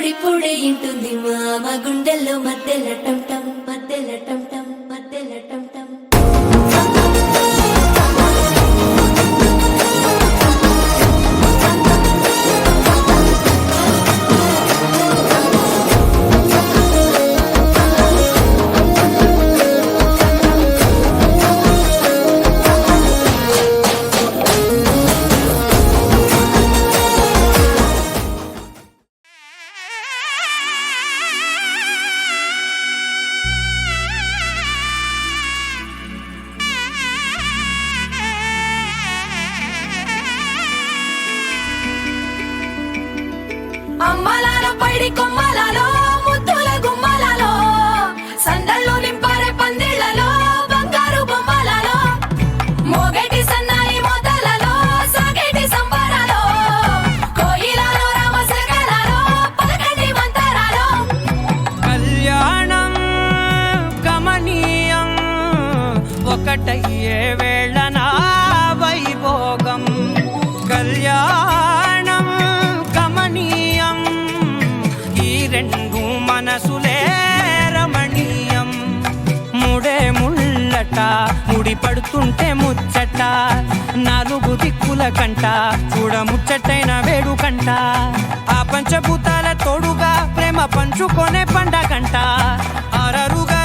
పొడి పొడి ఇంటుంది మామ గుండెల్లో మధ్యల టం టం మధ్యల టం టం మధ్యల టం టం. అమ్మలాలో పైడి కొమ్మలలో ముద్దుల గుమ్మలలో సందళ్ళు నింపారే పందిళ్లలో బంగారు బొమ్మలలో మోగేటి సన్నాయి మోతలలో సాగేటి సంబరాలో కోయిలలో రామశకలలో పలకటి మంతరాలో. కళ్యాణం గమనీయం ఒకటయ్యే వేళ నా వైభోగం. కళ్యాణం గమనీయం ఈ రెండు మనసులే రమణీయం. ముడే ముళ్ళట ముడి పడుతుంటే ముచ్చట నాలుగు దిక్కుల కంట చూడ ముచ్చటైన వేడుకంట. ఆ పంచభూతాల తోడుగా ప్రేమ పంచుకొనే పండగంట. అరరుగా